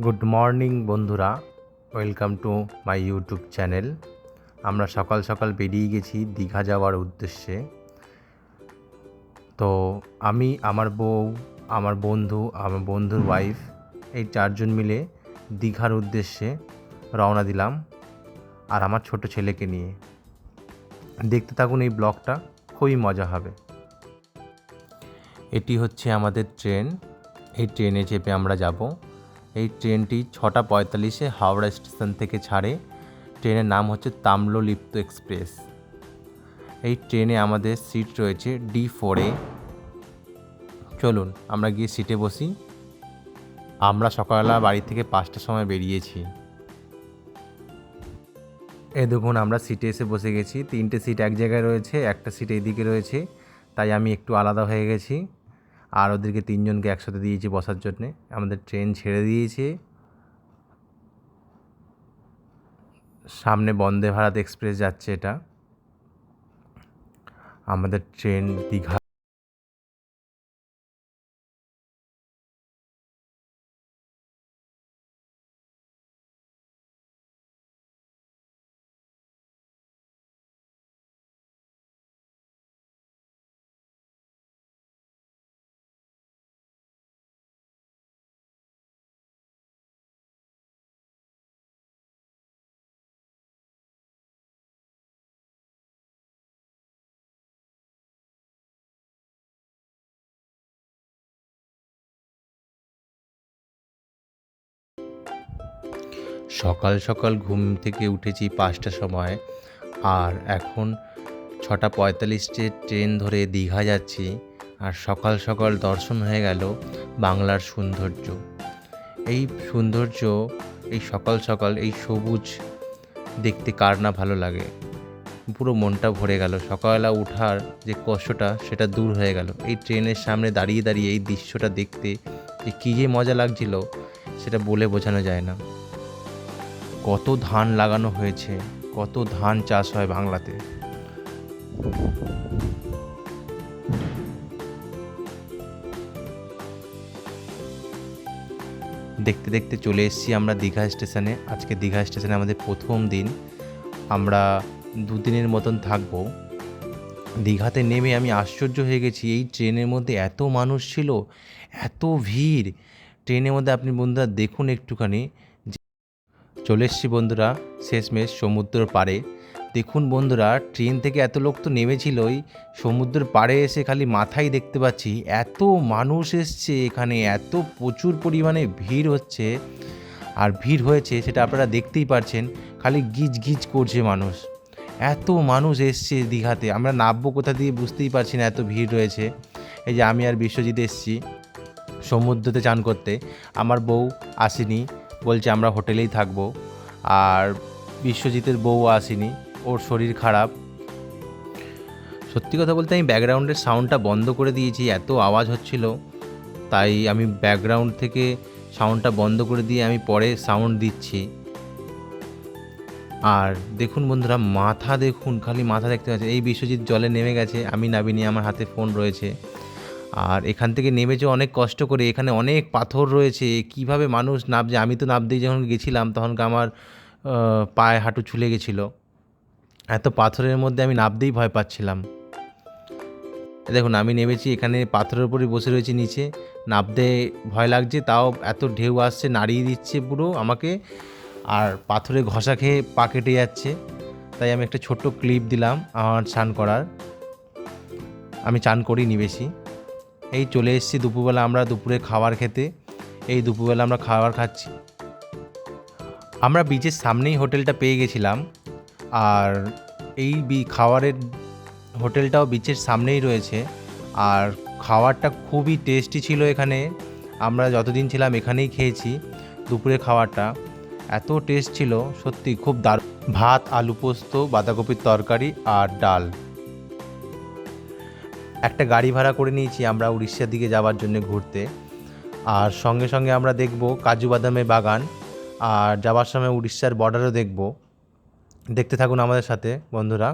Good morning বন্ধুরা, welcome to my YouTube channel. আমরা সকাল সকাল বেরিয়ে গেছি দীঘা যাওয়ার উদ্দেশ্যে। তো আমি, আমার বউ, আমার বন্ধুর ওয়াইফ, এই চারজন মিলে দীঘার উদ্দেশ্যে রওনা দিলাম, আর আমার ছোট ছেলেকে নিয়ে। দেখতে থাকুন এই ব্লগটা, খুবই মজা হবে। এটি হচ্ছে আমাদের ট্রেন। এই ট্রেনে চেপে আমরা যাব। এই ট্রেনটি 6:45-এ হাওড়া স্টেশন থেকে ছাড়ে। ট্রেনের নাম হচ্ছে তাম্রলিপ্ত এক্সপ্রেস। এই ট্রেনে আমাদের সিট রয়েছে D4-এ। চলুন আমরা গিয়ে সিটে বসি। আমরা সকালবেলা বাড়ি থেকে 5টার সময় বেরিয়েছি। দেখুন আমরা সিটে এসে বসে গেছি। 3টে সিট এক জায়গায় রয়েছে, একটা সিট এইদিকে রয়েছে, তাই আমি একটু আলাদা হয়ে গেছি। আর ওদেরকে 3জনকে একসাথে দিয়েছি বসার জন্যে। আমাদের ট্রেন ছেড়ে দিয়েছে। সামনে বন্দে ভারত এক্সপ্রেস যাচ্ছে। এটা আমাদের ট্রেন দীঘা। সকাল সকাল ঘুম থেকে উঠেছি 5টার সময়, আর এখন 6:45-এ ট্রেন ধরে দীঘা যাচ্ছি। আর সকাল সকাল দর্শন হয়ে গেল বাংলার সৌন্দর্য। এই সৌন্দর্য, এই সকাল সকাল এই সবুজ দেখতে কার না ভালো লাগে। পুরো মনটা ভরে গেল। সকালবেলা ওঠার যে কষ্টটা, সেটা দূর হয়ে গেল। এই ট্রেনের সামনে দাঁড়িয়ে দাঁড়িয়ে এই দৃশ্যটা দেখতে যে কী যে মজা লাগছিল, সেটা বলে বোঝানো যায় না। কত ধান লাগানো হয়েছে, কত ধান চাষ হয় বাংলাতে। দেখতে দেখতে চলে এসেছি আমরা দীঘা স্টেশনে। আজকে দীঘা স্টেশনে আমাদের প্রথম দিন। আমরা 2 দিনের মতন থাকবো। দীঘাতে নেমে আমি আশ্চর্য হয়ে গেছি, এই ট্রেনের মধ্যে এত মানুষ ছিল, এত ভিড় ট্রেনের মধ্যে। আপনি বন্ধুরা দেখুন একটুখানি। চলে এসেছি বন্ধুরা শেষমেশ সমুদ্রের পাড়ে। দেখুন বন্ধুরা, ট্রেন থেকে এত লোক তো নেমেছিলই, সমুদ্রের পাড়ে এসে খালি মাথায় দেখতে পাচ্ছি এত মানুষ এসছে এখানে, এত প্রচুর পরিমাণে ভিড় হচ্ছে। আর ভিড় হয়েছে সেটা আপনারা দেখতেই পারছেন, খালি গিজ গিজ করছে মানুষ। এত মানুষ এসছে দীঘাতে, আমরা নামবো কোথা দিয়ে বুঝতেই পারছি না, এত ভিড় রয়েছে। এই যে আমি আর বিশ্বজিৎ এসছি সমুদ্রতে চান করতে। আমার বউ আসেনি, বলছে আমরা হোটেলেই থাকবো। আর বিশ্বজিতের বউ আসেনি, ওর শরীর খারাপ। সত্যি কথা বলতে আমি ব্যাকগ্রাউন্ডের সাউন্ডটা বন্ধ করে দিয়েছি, এত আওয়াজ হচ্ছিল। তাই আমি ব্যাকগ্রাউন্ড থেকে সাউন্ডটা বন্ধ করে দিয়ে আমি পরে সাউন্ড দিচ্ছি। আর দেখুন বন্ধুরা, মাথা দেখুন, খালি মাথা দেখতে পাচ্ছি। এই বিশ্বজিৎ জলে নেমে গেছে, আমি নামিনি, আমার হাতে ফোন রয়েছে। আর এখান থেকে নেমেছে অনেক কষ্ট করে। এখানে অনেক পাথর রয়েছে, কিভাবে মানুষ নামছে। আমি তো নামতেই যখন গেছিলাম তখনকে আমার পায়ে হাঁটু ছুলে গেছিলো। এত পাথরের মধ্যে আমি নামতেই ভয় পাচ্ছিলাম। দেখুন আমি নেমেছি, এখানে পাথরের উপরই বসে রয়েছি নিচে, নামতে ভয় লাগছে, তাও এত ঢেউ আসছে, নাড়িয়ে দিচ্ছে পুরো আমাকে। আর পাথরে ঘষা খেয়ে পা কেটে যাচ্ছে। তাই আমি একটা ছোট্ট ক্লিপ দিলাম আমার চান করার। আমি চান করিনি বেশি। এই চলে এসেছি দুপুরবেলা আমরা দুপুরে খাবার খেতে। এই দুপুরবেলা আমরা খাবার খাচ্ছি। আমরা বিচের সামনেই হোটেলটা পেয়ে গেছিলাম। আর এই খাবারের হোটেলটাও বিচের সামনেই রয়েছে। আর খাবারটা খুবই টেস্টি ছিল এখানে। আমরা যতদিন ছিলাম এখানেই খেয়েছি দুপুরে খাবারটা। এত টেস্ট ছিল, সত্যি খুব দারুণ। ভাত, আলু পোস্ত, বাঁধাকপির তরকারি আর ডাল। একটা গাড়ি ভাড়া করে নিয়েছি আমরা উড়িষ্যার দিকে যাওয়ার জন্য ঘুরতে। আর সঙ্গে সঙ্গে আমরা দেখব কাজু বাদামের বাগান, আর যাওয়ার সময় উড়িষ্যার বর্ডারও দেখব। দেখতে থাকুন আমাদের সাথে বন্ধুরা।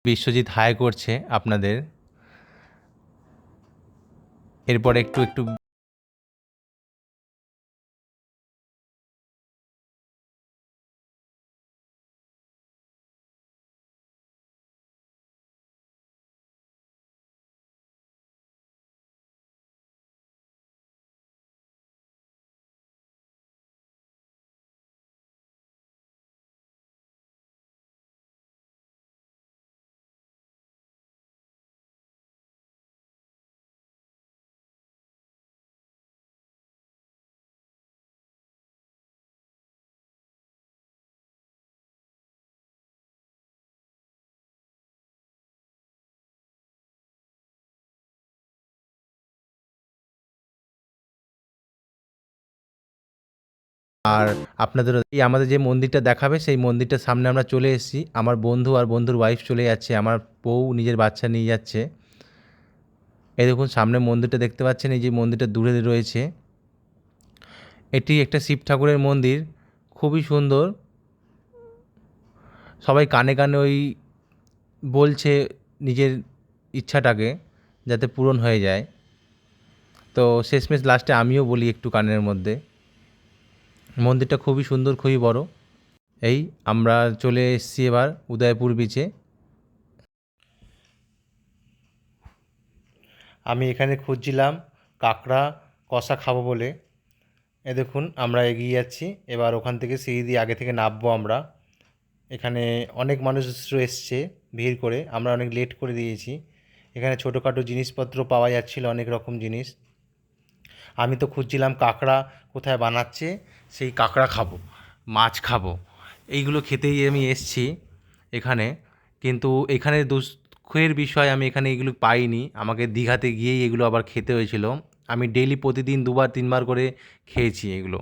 বিশ্বজিৎ হাই করছে আপনাদের। এরপর একটু একটু আর আপনাদেরও এই আমাদের যে মন্দিরটা দেখাবে সেই মন্দিরটার সামনে আমরা চলে এসেছি। আমার বন্ধু আর বন্ধুর ওয়াইফ চলে যাচ্ছে, আমার বউ নিজের বাচ্চা নিয়ে যাচ্ছে। এই দেখুন সামনে মন্দিরটা দেখতে পাচ্ছেন, এই যে মন্দিরটা দূরে রয়েছে, এটি একটা শিব ঠাকুরের মন্দির, খুবই সুন্দর। সবাই কানে কানে ওই বলছে নিজের ইচ্ছাটাকে যাতে পূরণ হয়ে যায়। তো শেষমেশ লাস্টে আমিও বলি একটু কানের মধ্যে। মন্দিরটা খুবই সুন্দর, খুবই বড়। এই আমরা চলে এসেছি এবার উদয়পুর বিচে। আমি এখানে খুঁজছিলাম কাঁকড়া কষা খাবো বলে। এ দেখুন আমরা এগিয়ে যাচ্ছি, এবার ওখান থেকে সিঁড়ি দিয়ে আগে থেকে নামবো আমরা। এখানে অনেক মানুষ এসছে ভিড় করে, আমরা অনেক লেট করে দিয়েছি। এখানে ছোটোখাটো জিনিসপত্র পাওয়া যাচ্ছিলো, অনেক রকম জিনিস। আমি তো খুঁজছিলাম কাঁকড়া কোথায় বানাচ্ছে, সেই কাঁকড়া খাবো, মাছ খাবো, এইগুলো খেতেই আমি এসছি এখানে। কিন্তু এখানে দুঃখের বিষয় আমি এখানে এগুলো পাইনি, আমাকে দীঘাতে গিয়েই এগুলো আবার খেতে হয়েছিল। আমি ডেইলি প্রতিদিন 2বার 3বার করে খেয়েছি এগুলো।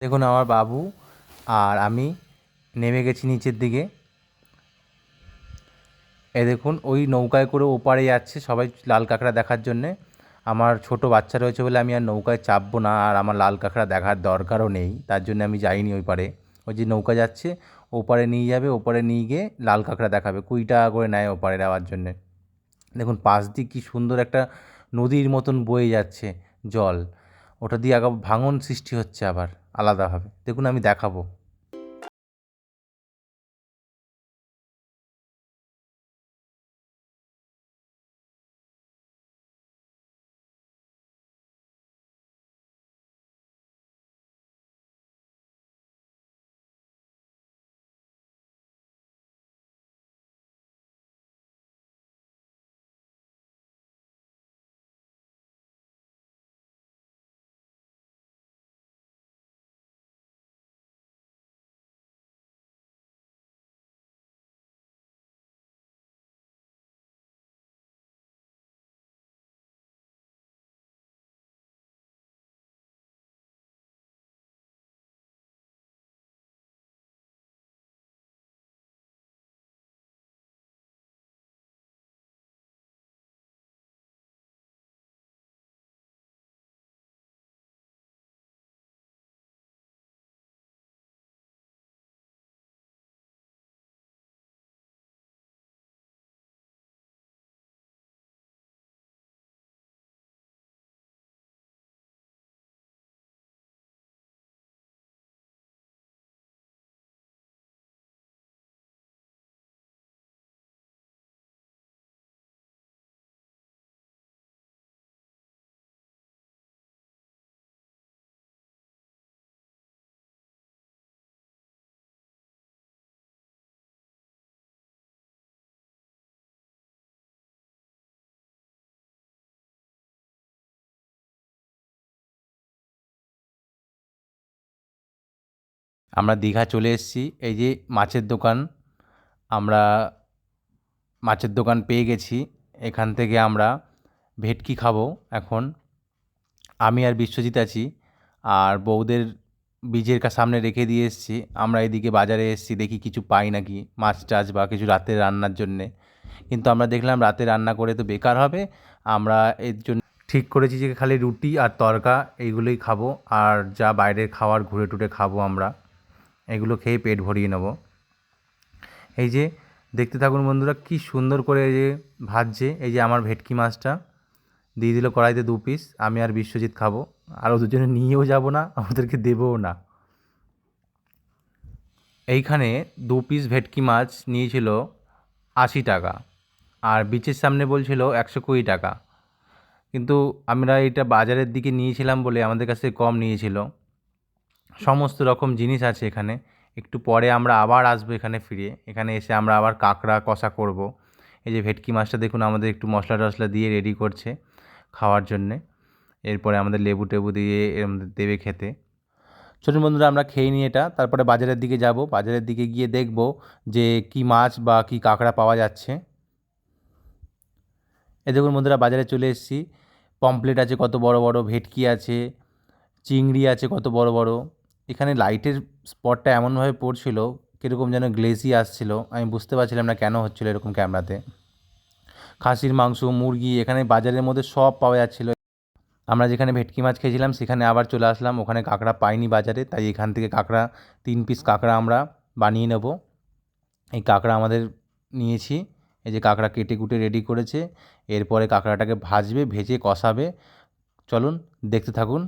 দেখুন আমার বাবু আর আমি নেমে গেছি নিচের দিকে। এ দেখুন ওই নৌকায় করে ওপারে যাচ্ছে সবাই লাল কাঁকড়া দেখার জন্যে। আমার ছোট বাচ্চা রয়েছে বলে আমি আর নৌকায় চাপবো না, আর আমার লাল কাঁকড়া দেখার দরকারও নেই, তার জন্য আমি যাইনি ওই পারে। ওই যে নৌকা যাচ্ছে ওপারে নিয়ে যাবে, ওপারে নিয়ে গিয়ে লাল কাঁকড়া দেখাবে, 20 টাকা করে নেয় ওপারে যাওয়ার জন্যে। দেখুন পাশ দিয়ে কী সুন্দর একটা নদীর মতন বয়ে যাচ্ছে জল, ওটা দিয়ে আবার ভাঙন সৃষ্টি হচ্ছে আবার আলাদাভাবে, দেখুন আমি দেখাবো। আমরা দীঘা চলে এসেছি, এই যে মাছের দোকান, আমরা মাছের দোকান পেয়ে গেছি। এখান থেকে আমরা ভেটকি খাবো এখন। আমি আর বিশ্বজিৎ আছি, আর বউদের বীজের সামনে রেখে দিয়ে এসেছি। আমরা এদিকে বাজারে এসেছি, দেখি কিছু পাই নাকি মাছ টাছ বা কিছু রাতের রান্নার জন্যে। কিন্তু আমরা দেখলাম রাতে রান্না করে তো বেকার হবে, আমরা এর জন্য ঠিক করেছি যে খালি রুটি আর তড়কা এইগুলোই খাবো, আর যা বাইরের খাবার ঘুরে টুরে খাবো আমরা, এগুলো খেয়ে পেট ভরিয়ে নেব। এই যে দেখতে থাকুন বন্ধুরা, কি সুন্দর করে এই যে ভাজছে। এই যে আমার ভেটকি মাছটা দিয়ে দিল কড়াইতে 2 পিস, আমি আর বিশ্বজিৎ খাবো, আর ওদের জন্য নিয়েও যাব না, ওদেরকে দেবও না। এইখানে 2 পিস ভেটকি মাছ নিয়েছিল 80 টাকা, আর বিচের সামনে বলছিল 120 টাকা, কিন্তু আমরা এটা বাজারের দিকে নিয়েছিলাম বলে আমাদের কাছে কম নিয়েছিল। সমস্ত রকম জিনিস আছে এখানে। একটু পরে আমরা আবার আসবো এখানে ফিরে, এখানে এসে আমরা আবার কাঁকড়া কষা করব। এই যে ভেটকি মাছটা দেখুন আমাদের একটু মশলা টশলা দিয়ে রেডি করছে খাওয়ার জন্যে, এরপরে আমাদের লেবু টেবু দিয়ে দেবে খেতে। চলুন বন্ধুরা আমরা খেয়ে নিই এটা, তারপরে বাজারের দিকে যাব, বাজারের দিকে গিয়ে দেখব যে কি মাছ বা কি কাঁকড়া পাওয়া যাচ্ছে। এই দেখুন বন্ধুরা বাজারে চলে এসেছি, পমফ্লেট আছে কত বড় বড়, ভেটকি আছে, চিংড়ি আছে কত বড় বড়। এখানে লাইটের স্পটটা এমনভাবে পড়ছিল, কীরকম যেন গ্লেজি আসছিল, আমি বুঝতে পারছিলাম না কেন হচ্ছিল এরকম ক্যামেরাতে। খাসির মাংস, মুরগি এখানে বাজারের মধ্যে সব পাওয়া যাচ্ছিলো। আমরা যেখানে ভেটকি মাছ খেয়েছিলাম সেখানে আবার চলে আসলাম, ওখানে কাঁকড়া পাইনি বাজারে, তাই এখান থেকে কাঁকড়া 3 পিস কাঁকড়া আমরা বানিয়ে নেব। এই কাঁকড়া আমাদের নিয়েছি, এই যে কাঁকড়া কেটে কুটে রেডি করেছে, এরপরে কাঁকড়াটাকে ভাজবে, ভেজে কষাবে। চলুন দেখতে থাকুন।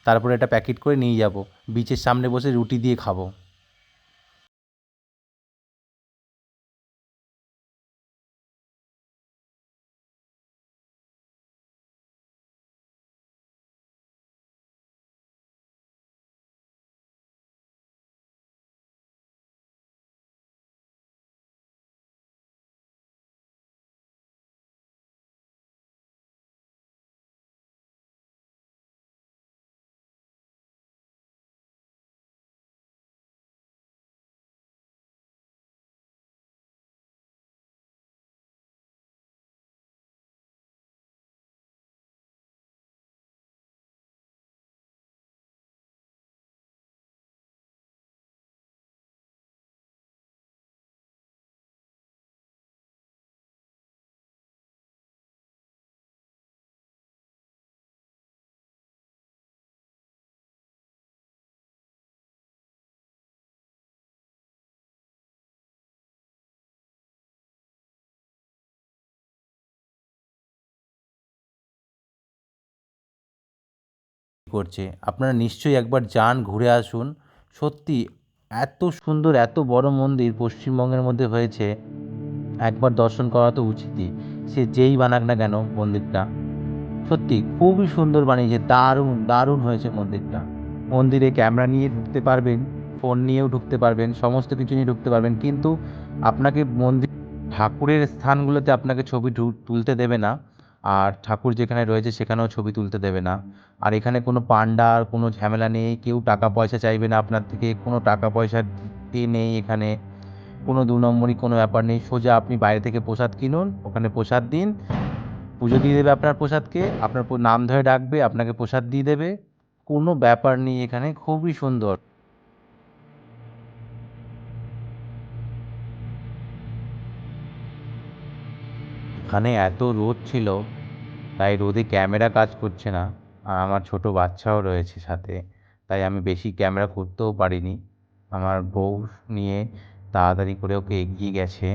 তারপরে এটা প্যাকেট করে নিয়ে যাব, বিচের সামনে বসে রুটি দিয়ে খাবো। করছে, আপনারা নিশ্চয়ই একবার যান, ঘুরে আসুন। সত্যি এত সুন্দর, এত বড় মন্দির পশ্চিমবঙ্গের মধ্যে হয়েছে, একবার দর্শন করা তো উচিতই, সে যেই বানাক না কেন মন্দিরটা। সত্যি খুবই সুন্দর বানিয়েছে, দারুণ দারুণ হয়েছে মন্দিরটা। মন্দিরে ক্যামেরা নিয়ে ঢুকতে পারবেন, ফোন নিয়েও ঢুকতে পারবেন, সমস্ত কিছু নিয়ে ঢুকতে পারবেন, কিন্তু আপনাকে মন্দির ঠাকুরের স্থানগুলোতে আপনাকে ছবি তুলতে দেবে না, আর ঠাকুর যেখানে রয়েছে সেখানেও ছবি তুলতে দেবে না। আর এখানে কোনো পান্ডার কোনো ঝামেলা নেই, কেউ টাকা পয়সা চাইবে না আপনার থেকে, কোনো টাকা পয়সা দিয়ে নেই এখানে, কোনো 2 নম্বরি কোনো ব্যাপার নেই। সোজা আপনি বাইরে থেকে প্রসাদ কিনুন, ওখানে প্রসাদ দিন, পুজো দিয়ে দেবে আপনার প্রসাদকে, আপনার নাম ধরে ডাকবে, আপনাকে প্রসাদ দিয়ে দেবে, কোনো ব্যাপার নেই এখানে, খুবই সুন্দর। এখানে এত রোদ ছিল, তাই রোদে ক্যামেরা কাজ করছে না, আর আমার ছোট বাচ্চাও রয়েছে সাথে, তাই আমি বেশি ক্যামেরা করতেও পারিনি। আমার বউ নিয়ে তাড়াতাড়ি করে ওকে এগিয়ে গেছে।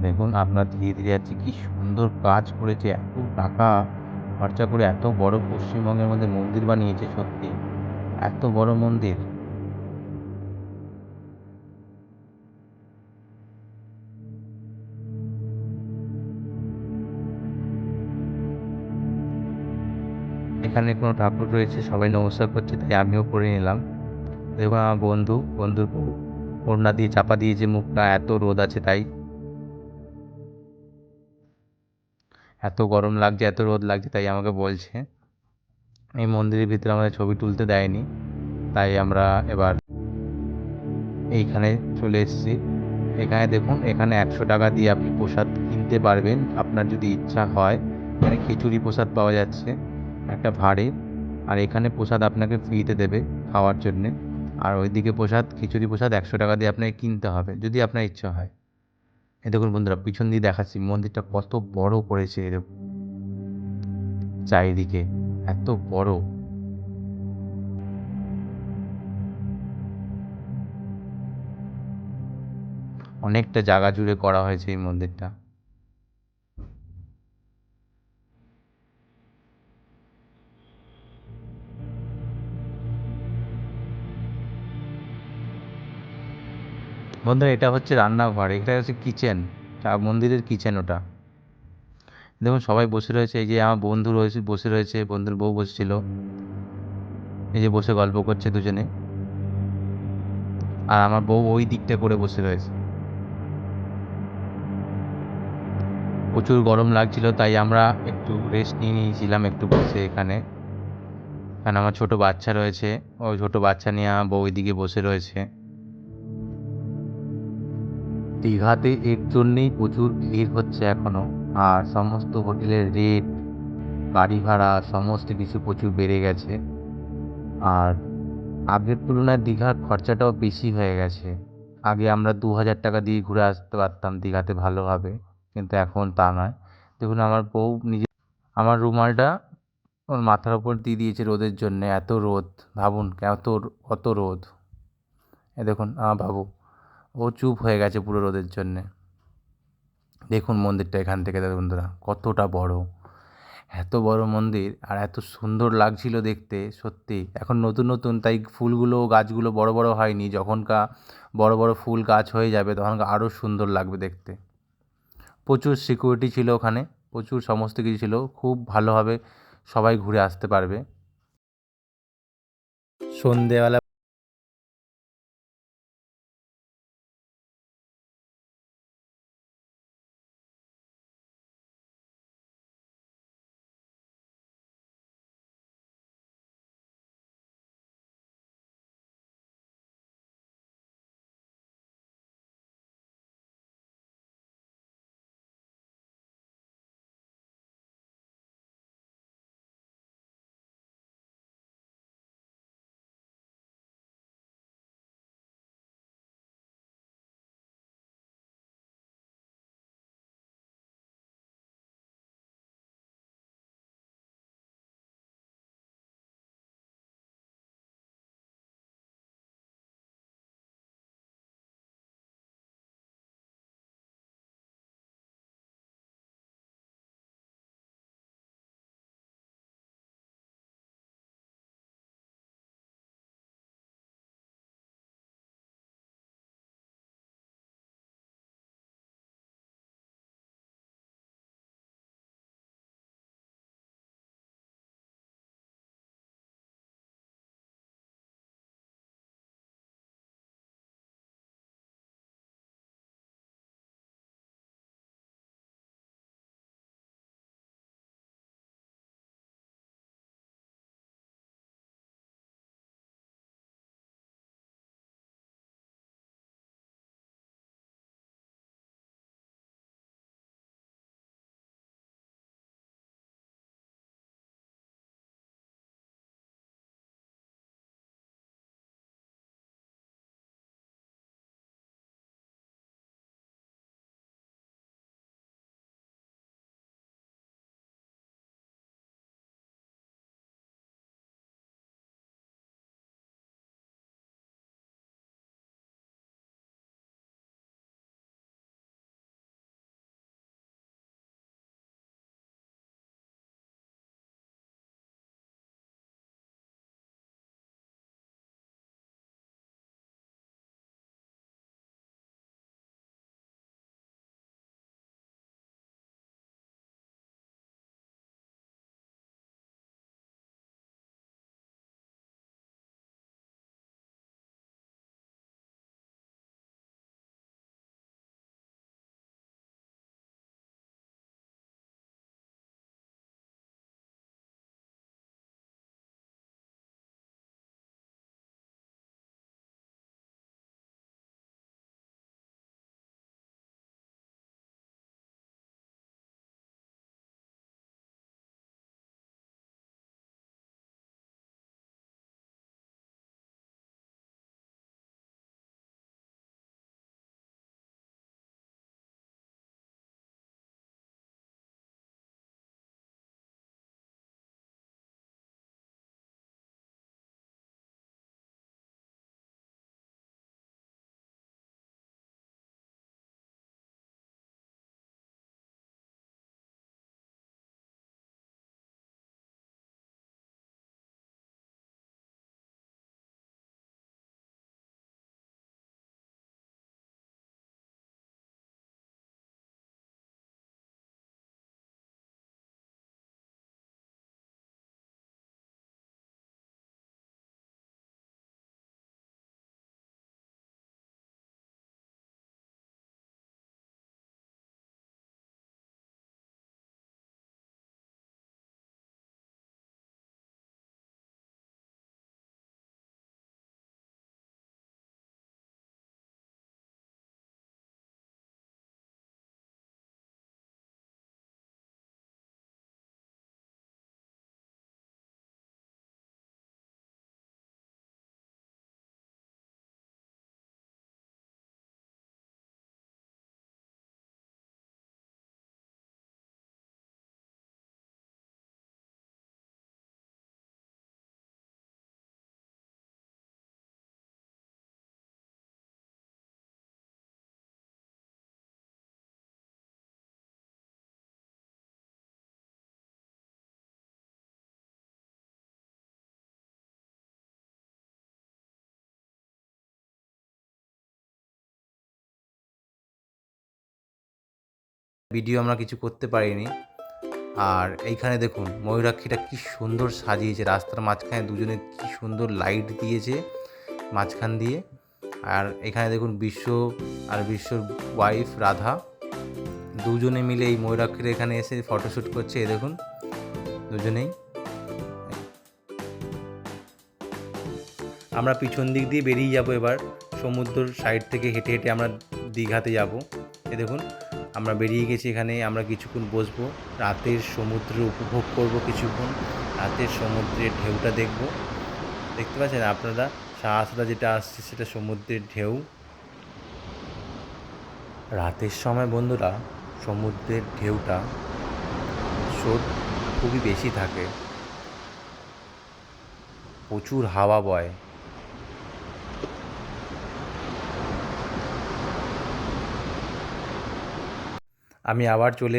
দেখুন আপনার ধীরে ধীরে যাচ্ছে, কি সুন্দর কাজ করেছে, এত টাকা খরচা করে এত বড় পশ্চিমবঙ্গের মধ্যে মন্দির বানিয়েছে, সত্যি এত বড় মন্দির। এখানে কোনো ঠাকুর রয়েছে, সবাই নমস্কার করছে, তাই আমিও করে নিলাম। দেখুন আমার বন্ধুর ওড়না দিয়ে চাপা দিয়েছে মুখটা, এত রোদ আছে তাই, এত গরম লাগছে, এত রোদ লাগছে, তাই আমাকে বলছে। এই মন্দিরের ভিতরে আমাদের ছবি তুলতে দেয়নি, তাই আমরা এবার এইখানে চলে এসেছি। এখানে দেখুন, এখানে 100 টাকা দিয়ে আপনি প্রসাদ কিনতে পারবেন আপনার যদি ইচ্ছা হয়। এখানে খিচুড়ি প্রসাদ পাওয়া যাচ্ছে একটা ভাঁড়ে, আর এখানে প্রসাদ আপনাকে ফ্রিতে দেবে খাওয়ার জন্যে। আর ওইদিকে প্রসাদ, খিচুড়ি প্রসাদ 100 টাকা দিয়ে আপনাকে কিনতে হবে যদি আপনার ইচ্ছা হয়। এই দেখুন বন্ধুরা, পিছন দিয়ে দেখাচ্ছি মন্দিরটা কত বড় করেছে। এই দেখুন চারিদিকে এত বড়, অনেকটা জায়গা জুড়ে করা হয়েছে এই মন্দিরটা। বন্ধুরা, এটা হচ্ছে রান্নাঘর, এটা হচ্ছে কিচেন, মন্দিরের কিচেন ওটা। দেখুন সবাই বসে রয়েছে, এই যে আমার বন্ধু রয়েছে, বসে রয়েছে, বন্ধুর বউ বসছিল, এই যে বসে গল্প করছে দুজনে, আর আমার বউ ওই দিকটা করে বসে রয়েছে। প্রচুর গরম লাগছিল, তাই আমরা একটু রেস্ট নিয়ে নিয়েছিলাম একটু বসে এখানে। কারণ আমার ছোট বাচ্চা রয়েছে, ওই ছোট বাচ্চা নিয়ে আমার বউ ওইদিকে বসে রয়েছে। দীঘাতে এর জন্যেই প্রচুর ভিড় হচ্ছে এখনো, আর সমস্ত হোটেলের রেট, গাড়ি ভাড়া সমস্ত কিছু প্রচুর বেড়ে গেছে। আর আগের তুলনায় দীঘার খরচাটাও বেশি হয়ে গেছে। আগে আমরা 2,000 টাকা দিয়ে ঘুরে আসতে পারতাম দীঘাতে ভালোভাবে, কিন্তু এখন তা নয়। দেখুন আমার বউ নিজে আমার রুমালটা ওর মাথার ওপর দিয়ে দিয়েছে রোদের জন্যে, এত রোদ, ভাবুন কত রোদ। এ দেখুন আমার বাবু, ও চুপ হয়ে গেছে পুরো রোদের জন্যে। দেখুন মন্দিরটা এখান থেকে দেখুন বন্ধুরা কতটা বড়, এত বড় মন্দির, আর এত সুন্দর লাগছিল দেখতে সত্যি। এখন নতুন নতুন, তাই ফুলগুলো গাছগুলো বড় বড় হয়নি, যখনকার বড় বড় ফুল গাছ হয়ে যাবে তখন আরও সুন্দর লাগবে দেখতে। প্রচুর সিকিউরিটি ছিল ওখানে, প্রচুর সমস্ত কিছু ছিল, খুব ভালোভাবে সবাই ঘুরে আসতে পারবে। সন্ধেবেলা ভিডিও আমরা কিছু করতে পারিনি। আর এইখানে দেখুন ময়ূরাক্ষীটা কি সুন্দর সাজিয়েছে, রাস্তার মাঝখানে দুজনে কি সুন্দর লাইট দিয়েছে মাঝখান দিয়ে। আর এখানে দেখুন বিশ্ব আর বিশ্বর ওয়াইফ রাধা দুজনে মিলে এই ময়ূরাক্ষীর এখানে এসে ফটোশ্যুট করছে। এই দেখুন দুজনেই। আমরা পিছন দিক দিয়ে বেরিয়ে যাব এবার, সমুদ্র সাইড থেকে হেঁটে হেঁটে আমরা দীঘাতে যাব। এই দেখুন আমরা বেরিয়ে গেছি, এখানে আমরা কিছুক্ষণ বসবো, রাতের সমুদ্র উপভোগ করব কিছুক্ষণ, রাতের সমুদ্রের ঢেউটা দেখব। দেখতে পাচ্ছেন আপনারা সাহায্যটা যেটা আসছে সেটা সমুদ্রের ঢেউ। রাতের সময় বন্ধুরা সমুদ্রের ঢেউটা স্রোত খুবই বেশি থাকে, প্রচুর হাওয়া বয়। আমি আবার চলে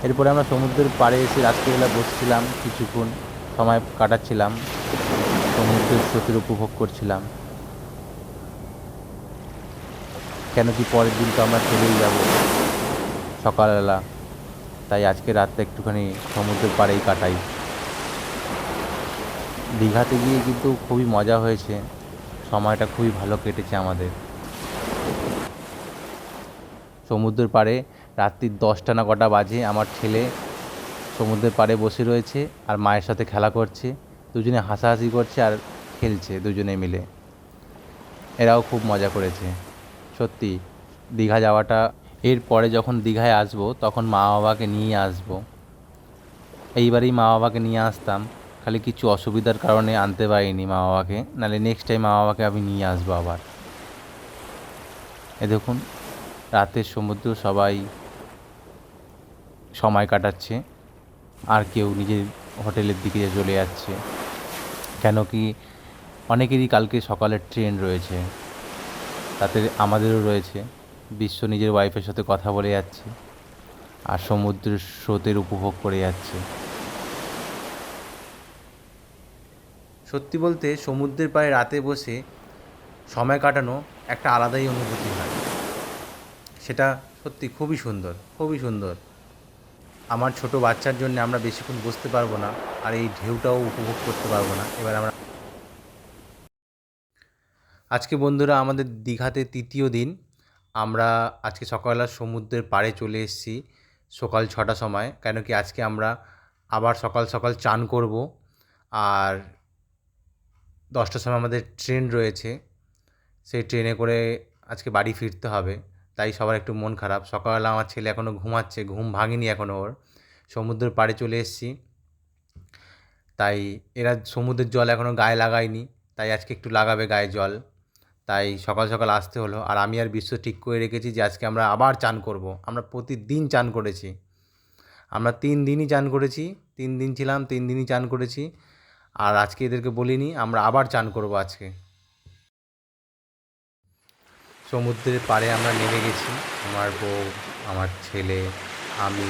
এরপরে আমরা সমুদ্রের পাড়ে এসে রাত্রিবেলা বসছিলাম, কিছুক্ষণ সময় কাটাচ্ছিলাম, সমুদ্রের স্রোতের উপভোগ করছিলাম। কেন কি পরের দিন তো আমরা চলেই যাব সকালবেলা, তাই আজকে রাতটা একটুখানি সমুদ্রের পাড়েই কাটাই। দীঘাতে গিয়ে কিন্তু খুবই মজা হয়েছে, সময়টা খুবই ভালো কেটেছে আমাদের। সমুদ্রের পাড়ে রাত্রি 10টা না কটা বাজে, আমার ছেলে সমুদ্রের পাড়ে বসে রয়েছে আর মায়ের সাথে খেলা করছে, দুজনে হাসাহাসি করছে আর খেলছে দুজনে মিলে। এরাও খুব মজা করেছে। সত্যি দীঘা যাওয়াটা, এরপরে যখন দীঘায় আসবো তখন মা বাবাকে নিয়ে আসবো। এইবারেই মা বাবাকে নিয়ে আসতাম, খালি কিছু অসুবিধার কারণে আনতে পারিনি মা বাবাকে, নাহলে নেক্সট টাইম মা বাবাকে আমি নিয়ে আসবো আবার। এ দেখুন রাতের সমুদ্র সবাই সময় কাটাচ্ছে, আর কেউ নিজের হোটেলের দিকে চলে যাচ্ছে। কেন কি অনেকেরই কালকে সকালের ট্রেন রয়েছে, তাতে আমাদেরও রয়েছে। বিশ্ব নিজের ওয়াইফের সাথে কথা বলে যাচ্ছে আর সমুদ্রের স্রোতের উপভোগ করে যাচ্ছে। সত্যি বলতে সমুদ্রের পাড়ে রাতে বসে সময় কাটানো একটা আলাদাই অনুভূতি হয়, সেটা সত্যি খুবই সুন্দর, খুবই সুন্দর। আমার ছোট বাচ্চার জন্য আমরা বেশিক্ষণ বসতে পারবো না, আর এই ঢেউটাও উপভোগ করতে পারবো না। এবার আমরা আজকে বন্ধুরা আমাদের দীঘাতে তৃতীয় দিন। আমরা আজকে সকালবেলা সমুদ্রের পাড়ে চলে এসেছি সকাল 6টার সময়, কেন কি আজকে আমরা আবার সকাল সকাল চান করব। আর 10টার সময় আমাদের ট্রেন রয়েছে, সেই ট্রেনে করে আজকে বাড়ি ফিরতে হবে। তাই সবার একটু মন খারাপ। সকালবেলা আমার ছেলে এখনও ঘুমাচ্ছে, ঘুম ভাঙেনি এখনও ওর। সমুদ্রের পাড়ে চলে এসেছি, তাই এরা সমুদ্রের জল এখনও গায়ে লাগায়নি, তাই আজকে একটু লাগাবে গায়ে জল। তাই সকাল সকাল আসতে হলো। আর আমি আর বিশ্ব ঠিক করে রেখেছি যে আজকে আমরা আবার চান করব। আমরা প্রতিদিন চান করেছি, আমরা 3 দিনই চান করেছি, 3 দিন ছিলাম 3 দিনই চান করেছি। আর আজকে এদেরকে বলিনি, আমরা আবার চান করব আজকে। সমুদ্রের পাড়ে আমরা নেমে গেছি, আমার বউ, আমার ছেলে, আমি,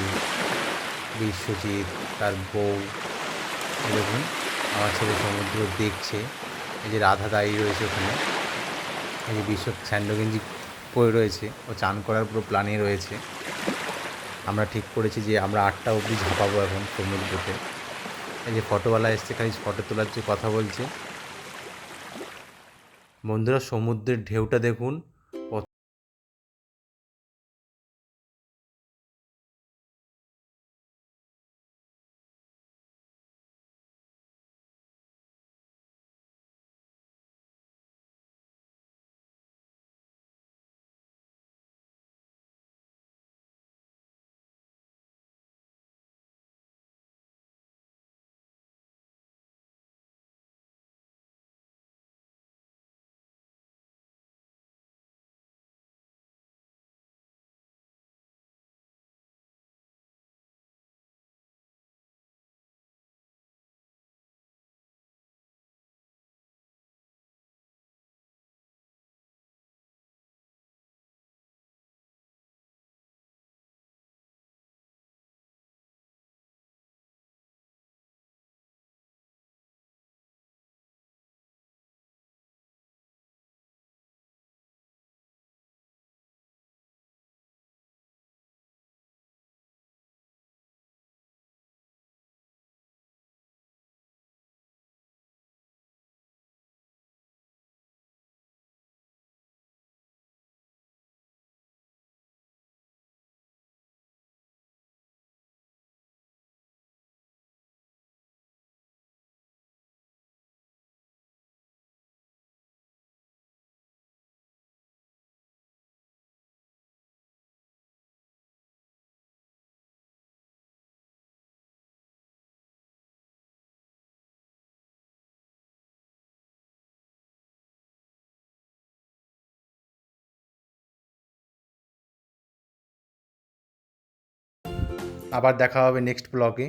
বিশ্বজিৎ, তার বউ। দেখুন আমার ছেলে সমুদ্র দেখছে। এই যে রাধা দাঁড়িয়ে রয়েছে ওখানে, এই যে বিশ্ব স্যান্ডো গেঞ্জি পরে রয়েছে, ও চান করার পুরো প্ল্যানে রয়েছে। আমরা ঠিক করেছি যে আমরা 8টা অবধি ঝাঁপাবো এখন সমুদ্রতে। এই যে ফটোওয়ালা এসছে, খালি ফটো তোলার যে কথা বলছে। বন্ধুরা সমুদ্রের ঢেউটা দেখুন। আবার দেখা হবে নেক্সট ব্লগে।